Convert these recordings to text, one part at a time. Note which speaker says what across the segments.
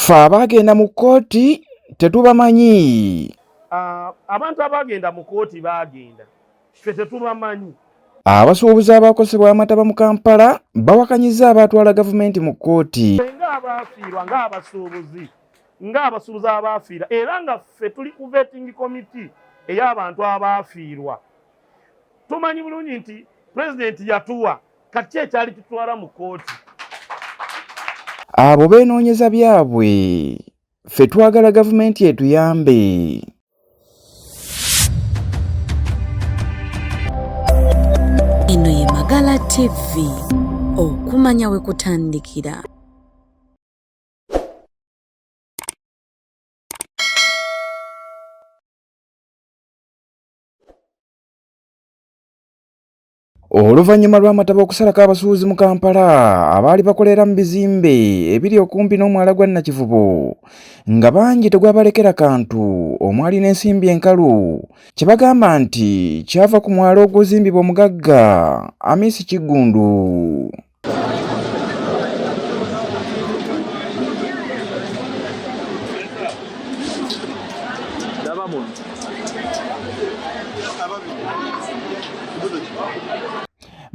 Speaker 1: Ffe abagenda mu kkooti tetubamanyi.
Speaker 2: Abantu abagenda mu kkooti bagenda, ffe tetubamanyi.
Speaker 1: Abasuubuzi abakosebwa amataba mu Kampala bawakanyizza abaatwala gavumenti mu kkooti.
Speaker 2: Ng'abaafiirwa ng'abasuubuzi abaafiira era nga ffe tuli ku vetting committee ey'abantu abaafiirwa. Tumanyi bulungi nti pulezidenti yatuwa kati ekyali kitwala mu kkooti.
Speaker 1: Abo beenoonyeza byabwe, ffe twagala gavumenti etuyambe.
Speaker 3: Eno ye Magala TV, okumanya we kutandikira.
Speaker 1: Oluvannyuma lw'amataba okusalako abasuubuzi mu Kampala abaali bakolera mu bizimbe ebiri okumpi n'omwala gwa Nakivubo nga bangi tegwabalekera kantu omwali n'ensimbi enkalu kye bagamba nti kyava ku mwala ogw'ozimbibwa omugagga Amisi Kiggundu.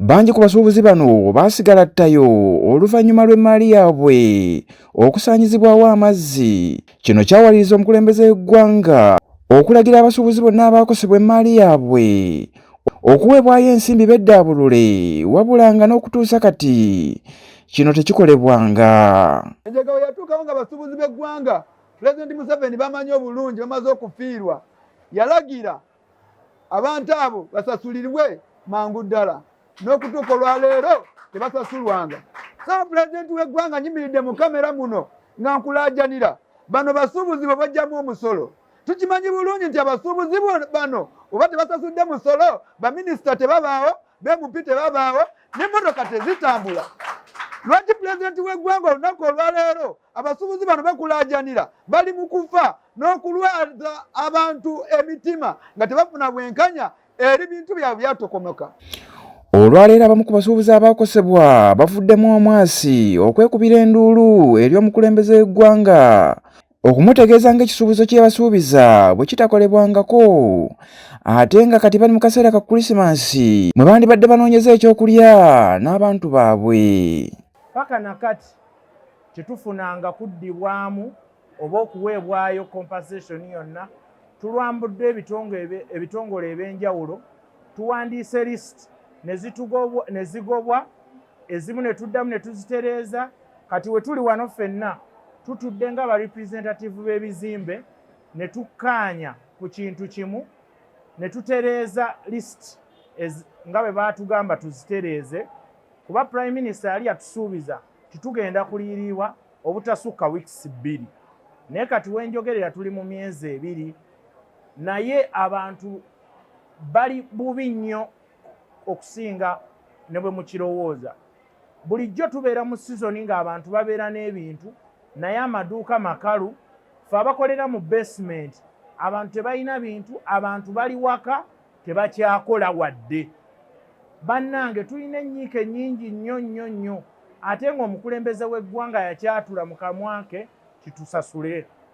Speaker 1: Bangi ku basuubuzi bano baasigala ttayo oluvannyuma lw'emmaali yaabwe okusaanyizibwawo amazzi. Kino kyawaliriza omukulembeze w'eggwanga okulagira abasuubuzi bonna abaakosebwa emmaali yaabwe okuweebwayo ensimbi beddaabulule, wabula nga n'okutuusa kati kino tekikolebwanga.
Speaker 4: Enjega bwe yatuukawo nga abasuubuzi b'eggwanga Pulezidenti Museveni bamanyi obulungi bamaze okufiirwa, yalagira abantu abo basasulirwe mangu ddala. N'okutuuka olwaleero tebasasulwanga. Saawa pulezidenti w'eggwanga nyimiridde mu kamera muno nga nkulaajanira bano basuubuzi bwe bajjamu omusolo. Tukimanyi bulungi nti abasuubuzi bano oba tebasasudde musolo, baminisita tebabaawo, BMP tebabaawo, n'emmotoka tezitambula. Lwaki pulezidenti w'eggwanga olunaku olwaleero abasuubuzi bano bakulaajanira bali mu kufa n'okulwaza abantu emitima nga tebafuna bwenkanya eri bintu byabwe byatokomoka?
Speaker 1: Olwaleero abamu ku basuubuzi abaakosebwa bavuddemu omwasi okwekubira enduulu eri omukulembeze w'eggwanga okumutegeeza ng'ekisuubizo kye basuubiza bwe kitakolebwangako, ate nga kati bali mu kaseera ka Krisimansi mwe bandibadde banoonyeza ekyokulya n'abantu baabwe.
Speaker 2: Paka nakati tetufunanga kuddibwamu oba okuweebwayo compensation yonna. Tulwambudde ebitongole eb'enjawulo, tuwandiise list ne zigobwa, ezimu ne tuddamu ne tuzitereeza. Kati we tuli wano ffenna tutudde nga ba representative b'ebizimbe ne tukkaanya ku kintu kimu ne tutereeza list nga bwe baatugamba tuzitereeze, kuba Prime Minister yali yatusuubiza titugenda kuliiriibwa obutasukka weeks 2. Naye kati wenjogerera tuli mu myezi 2, naye abantu bali bubi nnyo okusinga ne bwe mukirowooza. Bulijjo tubeera mu sizoni ng'abantu babeera n'ebintu, naye amaduuka makalu. Ffe abakolera mu basement abantu tebalina bintu, abantu bali waka tebakyakola wadde. Bannange tulina ennyiike nnyingi nnyo nnyo nnyo, ate ng'omukulembeze w'eggwanga yakyatula mu kamwa ke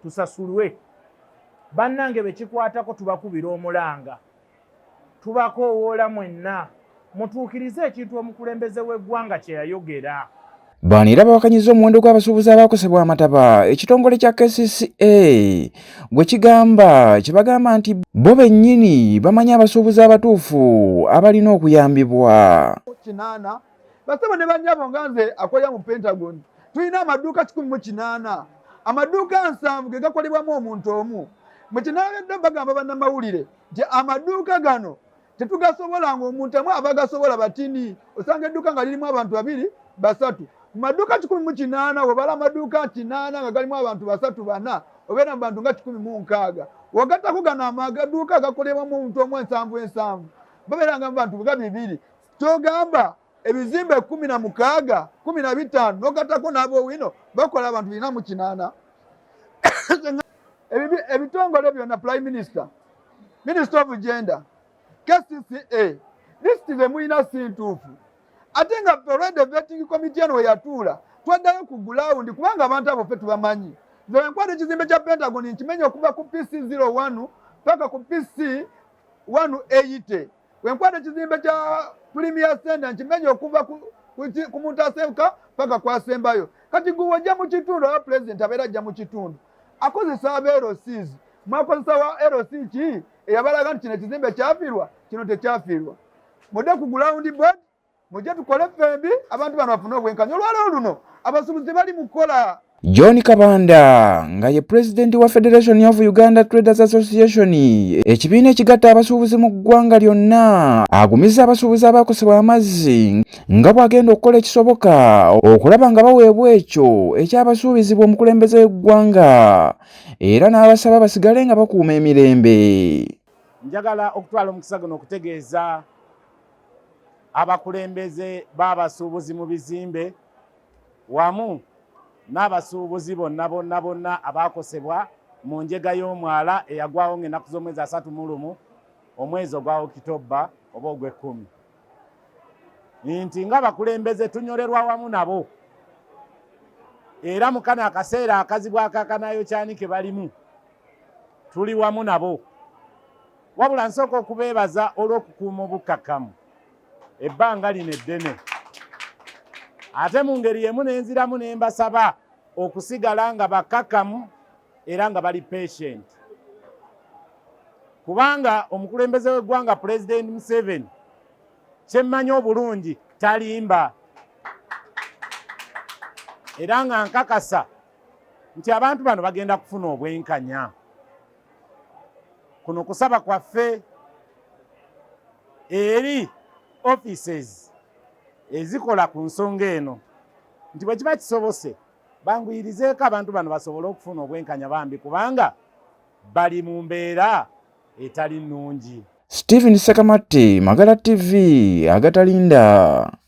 Speaker 2: tusasulwe. Bannange be kikwatako tubakubira omulanga, tubakoowoola mwenna mutuukirize ekintu omukulembeze w'eggwanga kye yayogera.
Speaker 1: Bano era bawakanyizza omuwendo gw'abasuubuzi abaakosebwa amataba ekitongole kya KCCA gwe kigamba kye bagamba nti bo bennyini bamanyi abasuubuzi abatuufu abalina okuyambibwa.
Speaker 4: 8 basaba ne bannyabo nga nze akolera mu Pentagon tulina amaduuka 108, amaduuka 7 ge gakolebwamu omuntu omu. Mu kinaabedde bagamba bannamawulire nti amaduuka gano tetugasobola ng'omuntu omu aba gasobola batini, osanga edduuka nga lirimu abantu 2, 3. Mu maduuka 108 webala amaduuka 8 nga galimu abantu 3, 4 obeera mu bantu nga 16. Wagattako gano amaduuka agakolebwamu omuntu omu 7 babeeranga mu bantu 200. Kyogamba ebizimbe 16, 15 n'ogattako n'abowino bakola abantu 408. Ebitongole byonna Prime Minister, Minister of Gender, KCCA, list ze mulina si ntuufu. Ate nga already vetting committee eno we yatuula twaddayo ku ground kubanga abantu abo ffe tubamanyi. nze nkwata ekizimbe kya Pentagon nkimenya okuva ku PC01 paka ku PC180 wenkwata ekizimbe kya Premier Center nkimenya okuva ku Muntaseeka paka kwasembayo kati gwe wajja mu kitundu aba president abeera ajja mu kitundu akozesa aba LCs mwakozesa wa LC ki eyabalaga nti kino ekizimbe kyafiirwa kino tekyafiirwa mudde ku ground board mujje tukole ffembi abantu bano bafune obwenkanya olwaleero luno abasuubuzi bali mu kukola.
Speaker 1: John Kabanda nga ye president wa Federation of Uganda Traders Association ekibiina ekigatta abasuubuzi mu ggwanga lyonna agumizza abasuubuzi abakosebwa amazzi nga bw'agenda okukola ekisoboka okulaba nga baweebwa ekyo ekyabasuubizibwa omukulembeze w'eggwanga era n'abasaba basigale nga bakuuma emirembe.
Speaker 2: Njagala okutwala omukisa guno okutegeeza abakulembeze b'abasuubuzi mu bizimbe wamu n'abasuubuzi bonna abakosebwa mu njega y'omwala eyagwawo ng'ennaku z'omwezi 31 omwezi ogwa Okitoba oba ogw'e10 nti ng'abakulembeze tunyolerwa wamu nabo era mu kano akaseera akazibwako akanayo kyani ke balimu tuli wamu nabo wabula nsooka okubeebaza olw'okukuuma obukkakkamu ebbanga lino eddene ate mu ngeri yemu n'enziramu ne mbasaba okusigala nga bakkakkamu era nga bali patient kubanga omukulembeze w'eggwanga President Museveni kyemmanyi obulungi talimba era nga nkakasa nti abantu bano bagenda kufuna obwenkanya. Kuno kusaba kwaffe eri offices ezikola ku nsonga eno nti bwe kiba kisobose banguyirizeeko abantu bano basobole okufuna obwenkanya bambi kubanga bali mu mbeera etali nnungi.
Speaker 1: Stephen Sekamate, Magala TV, agatalinda.